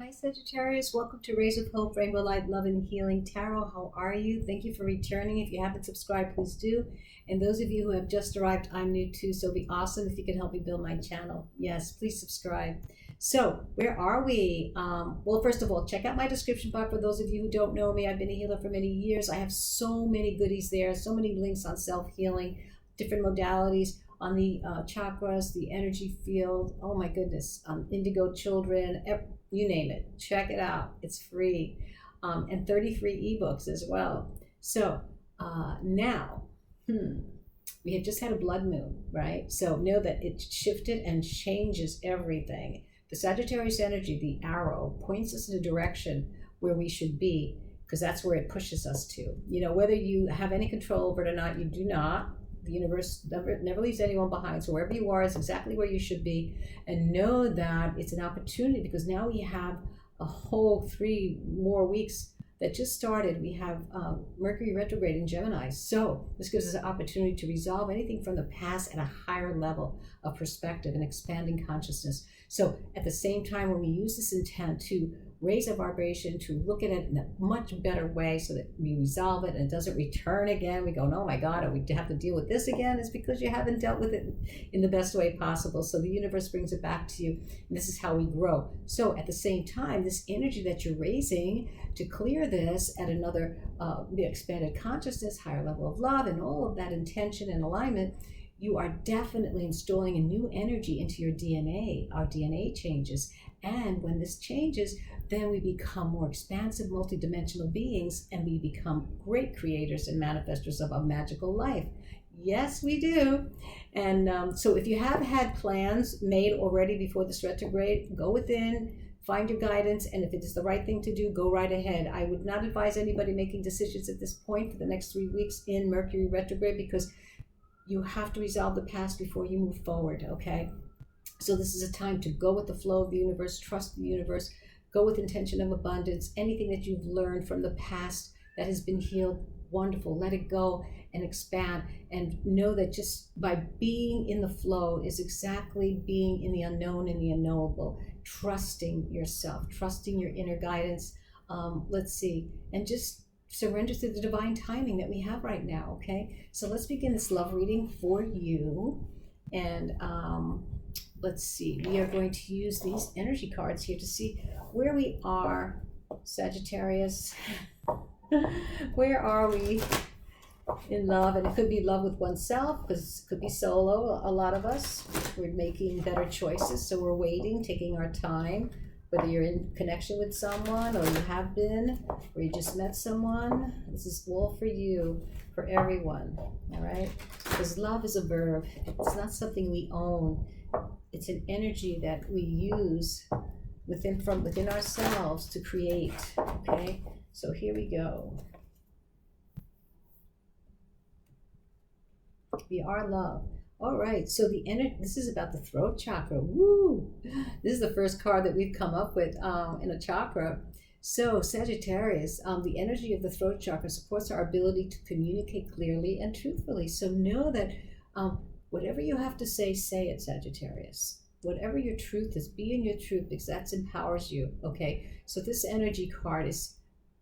Hi, Sagittarius. Welcome to Rays of Hope, Rainbow Light, Love, and Healing Tarot. How are you? Thank you for returning. If you haven't subscribed, please do. And those of you who have just arrived, I'm new too, so it'd be awesome if you could help me build my channel. Yes, please subscribe. So, where are we? Well, first of all, check out my description box. For those of you who don't know me, I've been a healer for many years. I have so many goodies there, so many links on self-healing, different modalities, on the chakras, the energy field. Oh my goodness, indigo children, you name it. Check it out. It's free. And 30 free ebooks as well. So now, we have just had a blood moon, right? So know that it shifted and changes everything. The Sagittarius energy, the arrow, points us in a direction where we should be, because that's where it pushes us to. You know, whether you have any control over it or not, you do not. The universe never leaves anyone behind. So wherever you are is exactly where you should be. And know that it's an opportunity, because now we have a whole 3 more weeks that just started. We have Mercury retrograde in Gemini. So this gives us an opportunity to resolve anything from the past at a higher level of perspective and expanding consciousness. So at the same time, when we use this intent to raise a vibration, to look at it in a much better way so that we resolve it and it doesn't return again. We go, oh my God, we have to deal with this again. It's because you haven't dealt with it in the best way possible. So the universe brings it back to you. And this is how we grow. So at the same time, this energy that you're raising to clear this at another the expanded consciousness, higher level of love, and all of that intention and alignment, you are definitely installing a new energy into your DNA. Our DNA changes. And when this changes, then we become more expansive, multidimensional beings, and we become great creators and manifestors of a magical life. Yes, we do. And so if you have had plans made already before this retrograde, go within, find your guidance, and if it is the right thing to do, go right ahead. I would not advise anybody making decisions at this point for the next 3 weeks in Mercury retrograde, because you have to resolve the past before you move forward, okay? So this is a time to go with the flow of the universe, trust the universe, go with intention of abundance. Anything that you've learned from the past that has been healed, wonderful. Let it go and expand, and know that just by being in the flow is exactly being in the unknown and the unknowable, trusting yourself, trusting your inner guidance. Let's see, and just surrender to the divine timing that we have right now, okay? So let's begin this love reading for you. And let's see, we are going to use these energy cards here to see where we are, Sagittarius. Where are we in love? And it could be love with oneself, because it could be solo. A lot of us, we're making better choices, so we're waiting, taking our time. Whether you're in connection with someone, or you have been, or you just met someone, this is all for you, for everyone, all right? Because love is a verb. It's not something we own. It's an energy that we use from within ourselves to create, okay? So here we go. We are love. All right, so the energy, this is about the throat chakra. Woo! This is the first card that we've come up with in a chakra. So Sagittarius, the energy of the throat chakra supports our ability to communicate clearly and truthfully. So know that whatever you have to say it, Sagittarius. Whatever your truth is, be in your truth, because that empowers you, okay? So this energy card is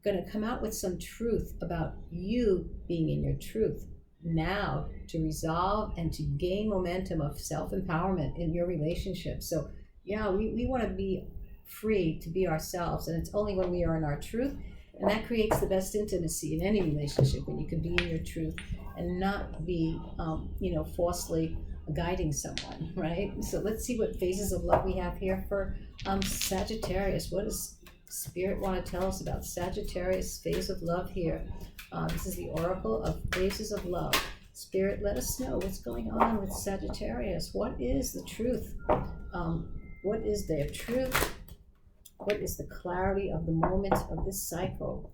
going to come out with some truth about you being in your truth now, to resolve and to gain momentum of self-empowerment in your relationship. So yeah, we want to be free to be ourselves, and it's only when we are in our truth, and that creates the best intimacy in any relationship, when you can be in your truth and not be falsely guiding someone, right? So let's see what phases of love we have here for Sagittarius. What does Spirit want to tell us about Sagittarius phase of love here? This is the Oracle of Phases of Love. Spirit, let us know what's going on with Sagittarius. What is the truth? What is their truth? What is the clarity of the moment of this cycle?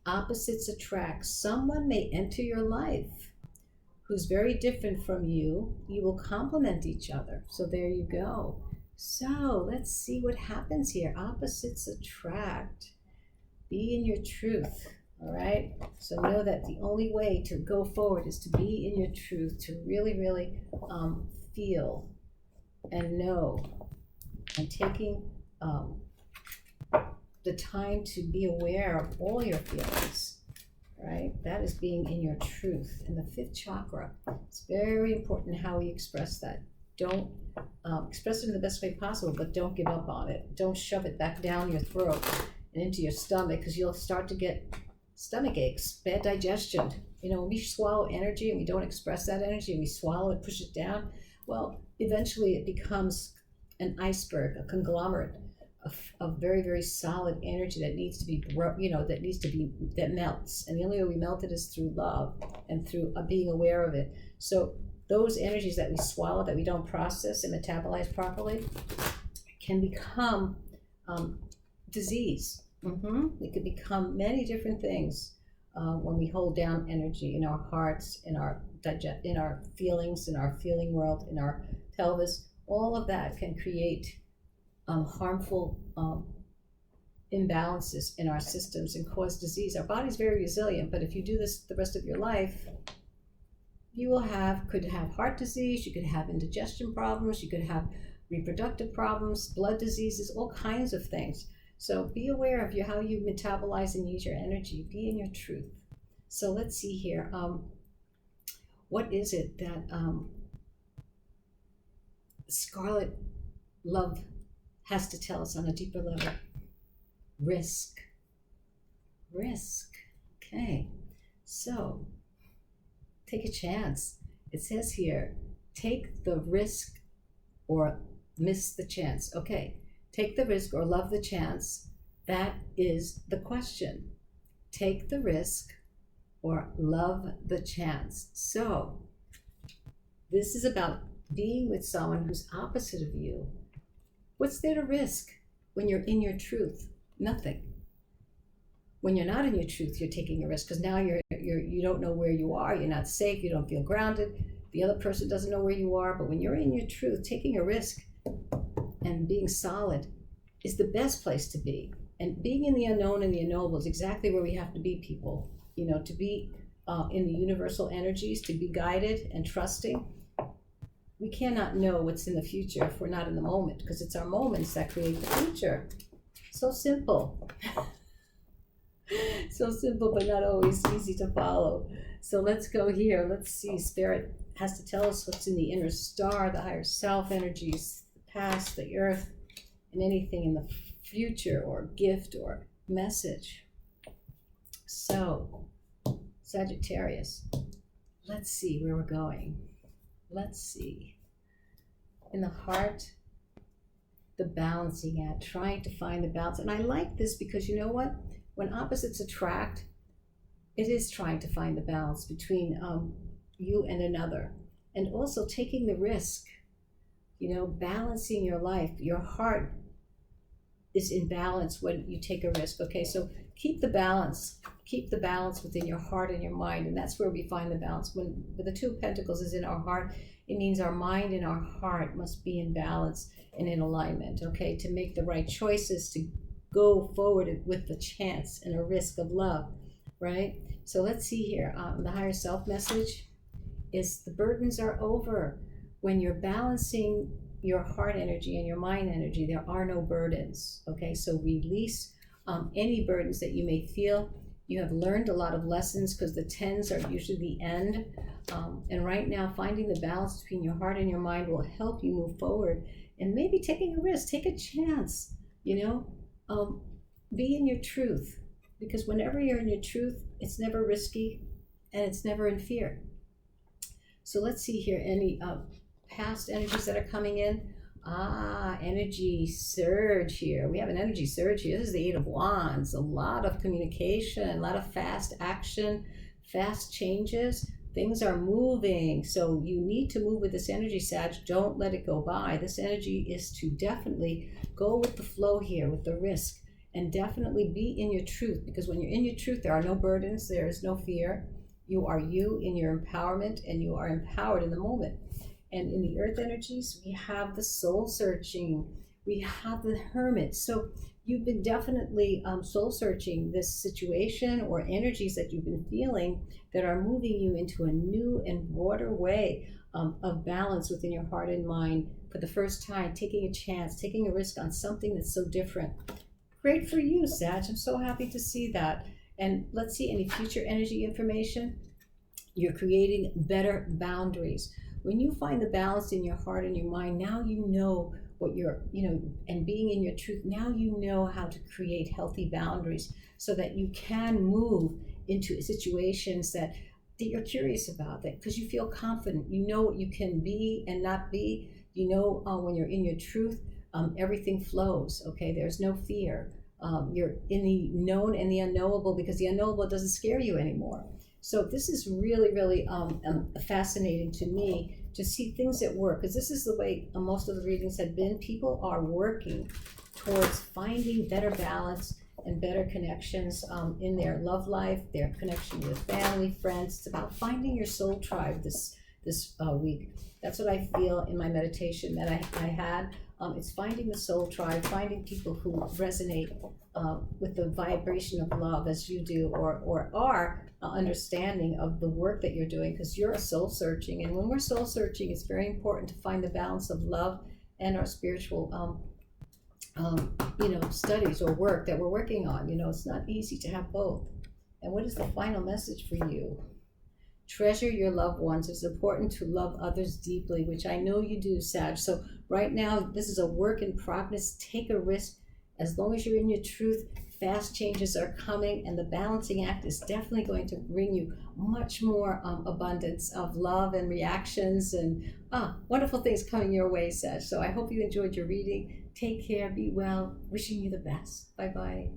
Opposites attract. Someone may enter your life who's very different from you. You will complement each other. So there you go. So let's see what happens here. Opposites attract. Be in your truth, all right? So know that the only way to go forward is to be in your truth, to really, really feel and know, and taking the time to be aware of all your feelings, right? That is being in your truth. And the fifth chakra, it's very important how we express that. Don't express it in the best way possible, but don't give up on it. Don't shove it back down your throat and into your stomach, because you'll start to get stomach aches, bad digestion. You know, when we swallow energy and we don't express that energy and we swallow it, push it down, well, eventually it becomes an iceberg, a conglomerate of very, very solid energy that needs to be, that melts. And the only way we melt it is through love and through being aware of it. So those energies that we swallow, that we don't process and metabolize properly, can become disease. It could become many different things when we hold down energy in our hearts, in our feelings, in our feeling world, in our pelvis. All of that can create harmful imbalances in our systems and cause disease. Our body's very resilient, but if you do this the rest of your life, you could have heart disease, you could have indigestion problems, you could have reproductive problems, blood diseases, all kinds of things. So be aware of how you metabolize and use your energy. Be in your truth. So let's see here. What is it that Scarlet Love has to tell us on a deeper level? Risk. Okay. So take a chance. It says here, take the risk or miss the chance. Okay. Take the risk or love the chance. That is the question. Take the risk or love the chance. So this is about being with someone who's opposite of you. What's there to risk when you're in your truth? Nothing. When you're not in your truth, you're taking a risk, because now you don't know where you are. You're not safe. You don't feel grounded. The other person doesn't know where you are. But when you're in your truth, taking a risk and being solid is the best place to be. And being in the unknown and the unknowable is exactly where we have to be, people. You know, to be in the universal energies, to be guided and trusting. We cannot know what's in the future if we're not in the moment, because it's our moments that create the future. So simple. So simple, but not always easy to follow. So let's go here. Let's see. Spirit has to tell us what's in the inner star, the higher self energies, the past, the earth, and anything in the future or gift or message. So, Sagittarius, let's see where we're going. Let's see. In the heart, the balancing act, trying to find the balance. And I like this because you know what? When opposites attract, it is trying to find the balance between you and another. And also taking the risk, you know, balancing your life. Your heart is in balance when you take a risk. Okay, so keep the balance within your heart and your mind, and that's where we find the balance. When the Two of Pentacles is in our heart, it means our mind and our heart must be in balance and in alignment, okay, to make the right choices, to go forward with the chance and a risk of love, right? So let's see here. The higher self message is the burdens are over. When you're balancing your heart energy and your mind energy, there are no burdens, okay? So release any burdens that you may feel. You have learned a lot of lessons, because the 10s are usually the end. And right now, finding the balance between your heart and your mind will help you move forward. And maybe taking a risk, take a chance, you know? Be in your truth, because whenever you're in your truth, it's never risky and it's never in fear. So let's see here, any past energies that are coming in. Energy surge here. We have an energy surge here. This is the Eight of Wands. A lot of communication, a lot of fast action, fast changes. Things are moving. So you need to move with this energy, Sag. Don't let it go by. This energy is to definitely go with the flow here, with the risk, and definitely be in your truth, because when you're in your truth, there are no burdens. There is no fear. You are you in your empowerment, and you are empowered in the moment. And in the earth energies, we have the soul searching. We have the hermit. So you've been definitely soul searching this situation or energies that you've been feeling that are moving you into a new and broader way of balance within your heart and mind, for the first time, taking a chance, taking a risk on something that's so different. Great for you, Sag. I'm so happy to see that. And let's see any future energy information. You're creating better boundaries. When you find the balance in your heart and your mind, now you know what you're, and being in your truth, now you know how to create healthy boundaries so that you can move into situations that you're curious about, that because you feel confident, you know what you can be and not be. When you're in your truth, everything flows. Okay, there's no fear. You're in the known and the unknowable, because the unknowable doesn't scare you anymore. So this is really, really fascinating to me to see things that work, because this is the way most of the readings have been. People are working towards finding better balance and better connections in their love life, their connection with family, friends. It's about finding your soul tribe this week. That's what I feel in my meditation that I had. It's finding the soul tribe, finding people who resonate with the vibration of love as you do, or are understanding of the work that you're doing, because you're a soul searching. And when we're soul searching, it's very important to find the balance of love and our spiritual studies or work that we're working on. It's not easy to have both. And what is the final message for you? Treasure your loved ones. It's important to love others deeply, which I know you do, Sag. So right now, this is a work in progress. Take a risk. As long as you're in your truth, fast changes are coming, and the balancing act is definitely going to bring you much more abundance of love and reactions and wonderful things coming your way, Sag. So I hope you enjoyed your reading. Take care, be well, wishing you the best. Bye-bye.